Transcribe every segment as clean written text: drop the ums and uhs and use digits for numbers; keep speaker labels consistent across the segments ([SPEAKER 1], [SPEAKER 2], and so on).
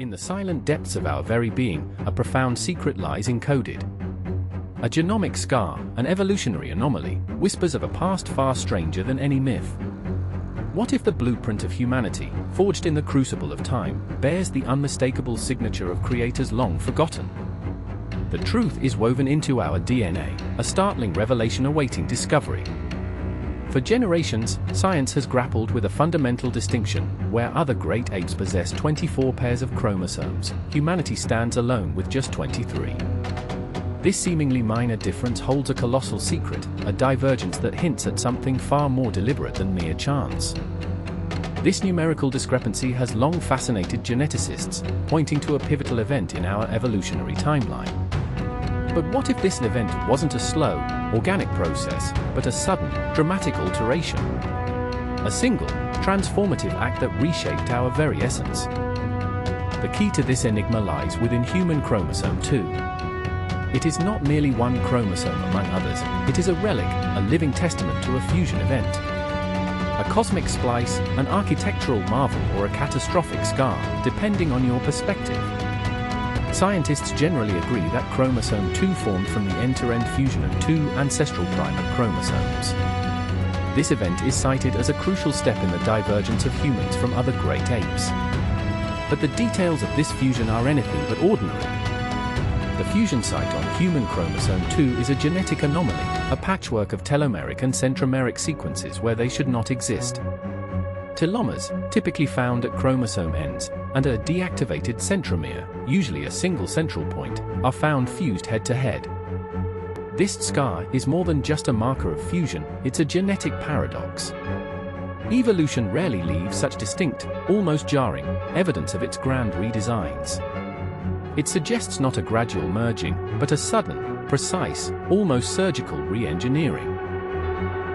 [SPEAKER 1] In the silent depths of our very being, a profound secret lies encoded. A genomic scar, an evolutionary anomaly, whispers of a past far stranger than any myth. What if the blueprint of humanity, forged in the crucible of time, bears the unmistakable signature of creators long forgotten? The truth is woven into our DNA, a startling revelation awaiting discovery. For generations, science has grappled with a fundamental distinction. Where other great apes possess 24 pairs of chromosomes, humanity stands alone with just 23. This seemingly minor difference holds a colossal secret, a divergence that hints at something far more deliberate than mere chance. This numerical discrepancy has long fascinated geneticists, pointing to a pivotal event in our evolutionary timeline. But what if this event wasn't a slow, organic process, but a sudden, dramatic alteration? A single, transformative act that reshaped our very essence. The key to this enigma lies within human chromosome 2. It is not merely one chromosome among others, it is a relic, a living testament to a fusion event. A cosmic splice, an architectural marvel, or a catastrophic scar, depending on your perspective. Scientists generally agree that chromosome 2 formed from the end-to-end fusion of two ancestral primate chromosomes. This event is cited as a crucial step in the divergence of humans from other great apes. But the details of this fusion are anything but ordinary. The fusion site on human chromosome 2 is a genetic anomaly, a patchwork of telomeric and centromeric sequences where they should not exist. Telomeres, typically found at chromosome ends, and a deactivated centromere, usually a single central point, are found fused head-to-head. This scar is more than just a marker of fusion, it's a genetic paradox. Evolution rarely leaves such distinct, almost jarring, evidence of its grand redesigns. It suggests not a gradual merging, but a sudden, precise, almost surgical re-engineering.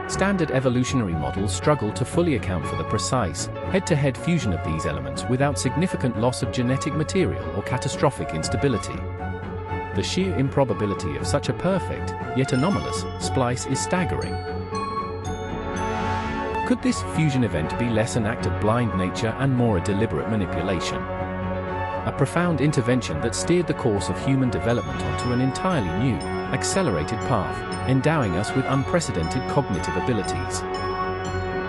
[SPEAKER 1] Standard evolutionary models struggle to fully account for the precise, head-to-head fusion of these elements without significant loss of genetic material or catastrophic instability. The sheer improbability of such a perfect, yet anomalous, splice is staggering. Could this fusion event be less an act of blind nature and more a deliberate manipulation? A profound intervention that steered the course of human development onto an entirely new, accelerated path, endowing us with unprecedented cognitive abilities.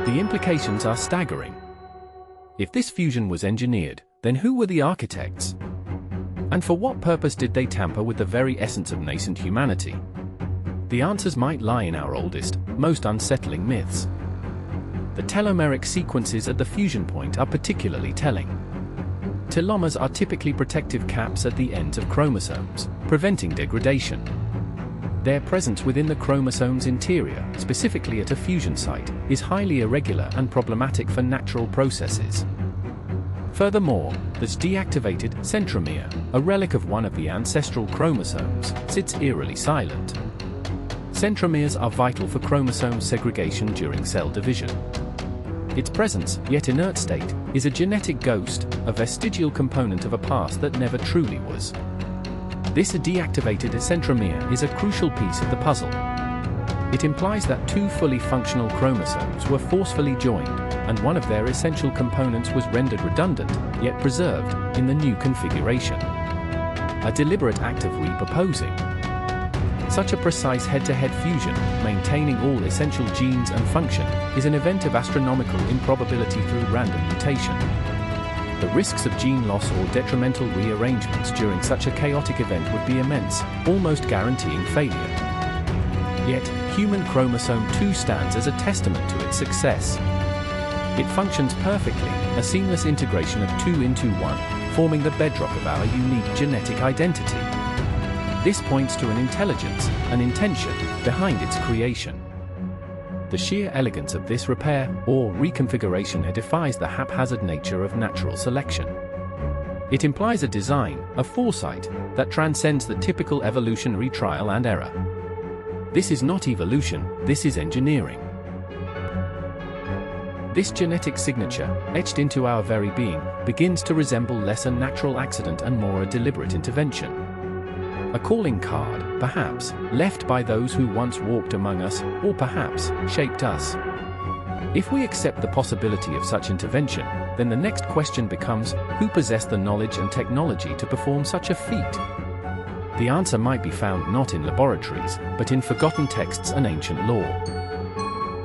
[SPEAKER 1] The implications are staggering. If this fusion was engineered, then who were the architects? And for what purpose did they tamper with the very essence of nascent humanity? The answers might lie in our oldest, most unsettling myths. The telomeric sequences at the fusion point are particularly telling. Telomeres are typically protective caps at the ends of chromosomes, preventing degradation. Their presence within the chromosome's interior, specifically at a fusion site, is highly irregular and problematic for natural processes. Furthermore, this deactivated centromere, a relic of one of the ancestral chromosomes, sits eerily silent. Centromeres are vital for chromosome segregation during cell division. Its presence, yet inert state, is a genetic ghost, a vestigial component of a past that never truly was. This deactivated centromere is a crucial piece of the puzzle. It implies that two fully functional chromosomes were forcefully joined, and one of their essential components was rendered redundant, yet preserved, in the new configuration. A deliberate act of repurposing. Such a precise head-to-head fusion, maintaining all essential genes and function, is an event of astronomical improbability through random mutation. The risks of gene loss or detrimental rearrangements during such a chaotic event would be immense, almost guaranteeing failure. Yet, human chromosome 2 stands as a testament to its success. It functions perfectly, a seamless integration of 2 into 1, forming the bedrock of our unique genetic identity. This points to an intelligence, an intention, behind its creation. The sheer elegance of this repair, or reconfiguration, defies the haphazard nature of natural selection. It implies a design, a foresight, that transcends the typical evolutionary trial and error. This is not evolution, this is engineering. This genetic signature, etched into our very being, begins to resemble less a natural accident and more a deliberate intervention. A calling card, perhaps, left by those who once walked among us, or perhaps, shaped us. If we accept the possibility of such intervention, then the next question becomes, who possessed the knowledge and technology to perform such a feat? The answer might be found not in laboratories, but in forgotten texts and ancient lore.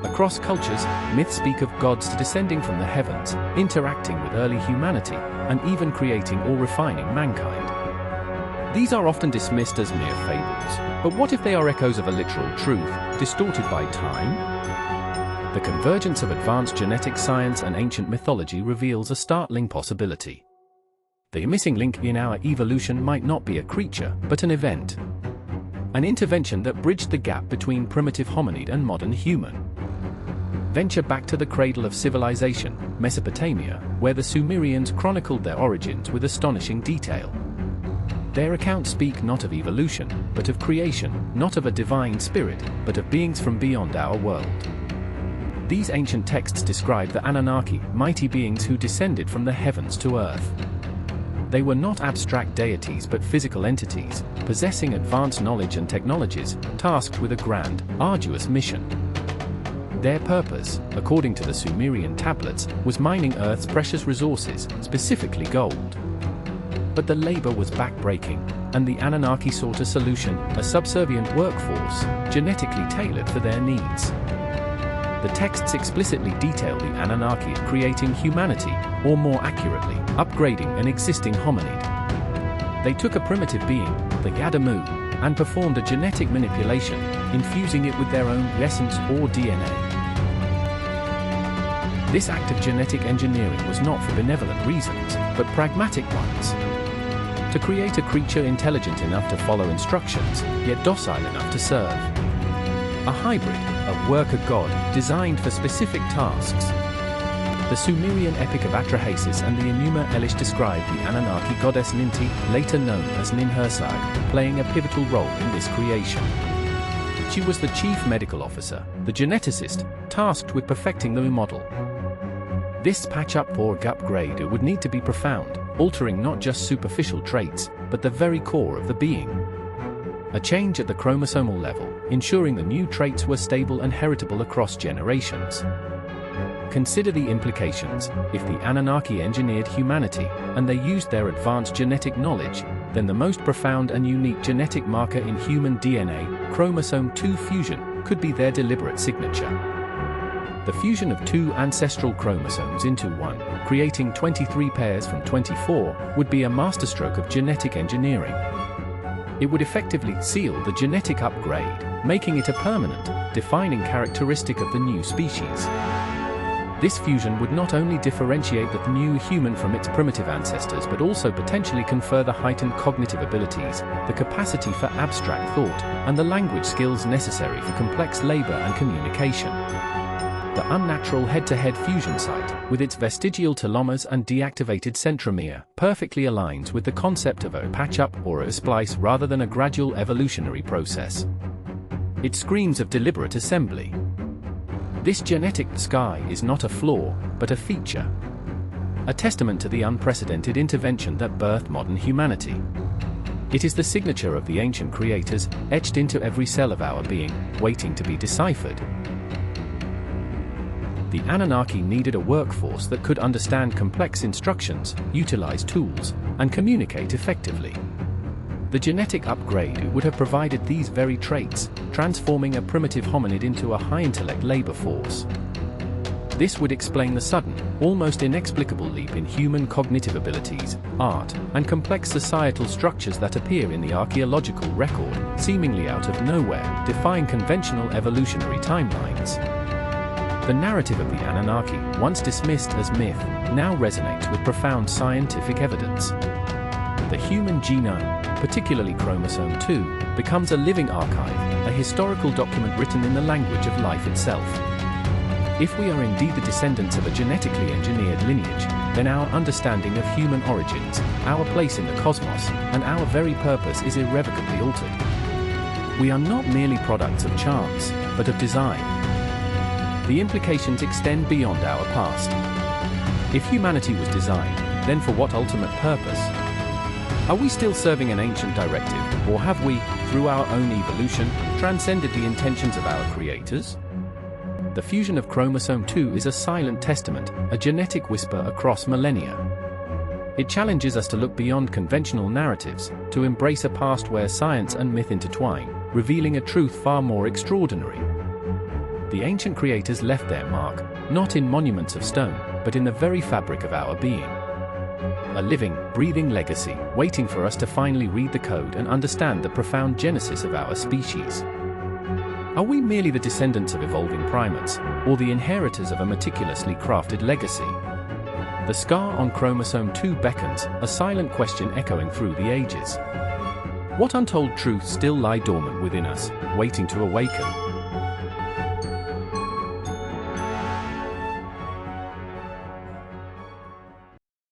[SPEAKER 1] Across cultures, myths speak of gods descending from the heavens, interacting with early humanity, and even creating or refining mankind. These are often dismissed as mere fables, but what if they are echoes of a literal truth, distorted by time? The convergence of advanced genetic science and ancient mythology reveals a startling possibility. The missing link in our evolution might not be a creature, but an event. An intervention that bridged the gap between primitive hominid and modern human. Venture back to the cradle of civilization, Mesopotamia, where the Sumerians chronicled their origins with astonishing detail. Their accounts speak not of evolution, but of creation, not of a divine spirit, but of beings from beyond our world. These ancient texts describe the Anunnaki, mighty beings who descended from the heavens to earth. They were not abstract deities but physical entities, possessing advanced knowledge and technologies, tasked with a grand, arduous mission. Their purpose, according to the Sumerian tablets, was mining Earth's precious resources, specifically gold. But the labor was backbreaking, and the Anunnaki sought a solution, a subservient workforce, genetically tailored for their needs. The texts explicitly detail the Anunnaki creating humanity, or more accurately, upgrading an existing hominid. They took a primitive being, the Adamu, and performed a genetic manipulation, infusing it with their own essence or DNA. This act of genetic engineering was not for benevolent reasons, but pragmatic ones. To create a creature intelligent enough to follow instructions, yet docile enough to serve. A hybrid, a work of God, designed for specific tasks. The Sumerian epic of Atrahasis and the Enuma Elish describe the Anunnaki goddess Ninti, later known as Ninhursag, playing a pivotal role in this creation. She was the chief medical officer, the geneticist, tasked with perfecting the model. This patch-up or upgrade would need to be profound, altering not just superficial traits, but the very core of the being. A change at the chromosomal level, ensuring the new traits were stable and heritable across generations. Consider the implications. If the Anunnaki engineered humanity, and they used their advanced genetic knowledge, then the most profound and unique genetic marker in human DNA, chromosome 2 fusion, could be their deliberate signature. The fusion of 2 ancestral chromosomes into one, creating 23 pairs from 24, would be a masterstroke of genetic engineering. It would effectively seal the genetic upgrade, making it a permanent, defining characteristic of the new species. This fusion would not only differentiate the new human from its primitive ancestors but also potentially confer the heightened cognitive abilities, the capacity for abstract thought, and the language skills necessary for complex labor and communication. The unnatural head-to-head fusion site, with its vestigial telomeres and deactivated centromere, perfectly aligns with the concept of a patch-up or a splice rather than a gradual evolutionary process. It screams of deliberate assembly. This genetic sky is not a flaw, but a feature. A testament to the unprecedented intervention that birthed modern humanity. It is the signature of the ancient creators, etched into every cell of our being, waiting to be deciphered. The Anunnaki needed a workforce that could understand complex instructions, utilize tools, and communicate effectively. The genetic upgrade would have provided these very traits, transforming a primitive hominid into a high-intellect labor force. This would explain the sudden, almost inexplicable leap in human cognitive abilities, art, and complex societal structures that appear in the archaeological record, seemingly out of nowhere, defying conventional evolutionary timelines. The narrative of the Anunnaki, once dismissed as myth, now resonates with profound scientific evidence. The human genome, particularly chromosome 2, becomes a living archive, a historical document written in the language of life itself. If we are indeed the descendants of a genetically engineered lineage, then our understanding of human origins, our place in the cosmos, and our very purpose is irrevocably altered. We are not merely products of chance, but of design. The implications extend beyond our past. If humanity was designed, then for what ultimate purpose? Are we still serving an ancient directive, or have we, through our own evolution, transcended the intentions of our creators? The fusion of chromosome 2 is a silent testament, a genetic whisper across millennia. It challenges us to look beyond conventional narratives, to embrace a past where science and myth intertwine, revealing a truth far more extraordinary. The ancient creators left their mark, not in monuments of stone, but in the very fabric of our being. A living, breathing legacy, waiting for us to finally read the code and understand the profound genesis of our species. Are we merely the descendants of evolving primates, or the inheritors of a meticulously crafted legacy? The scar on chromosome 2 beckons, a silent question echoing through the ages. What untold truths still lie dormant within us, waiting to awaken?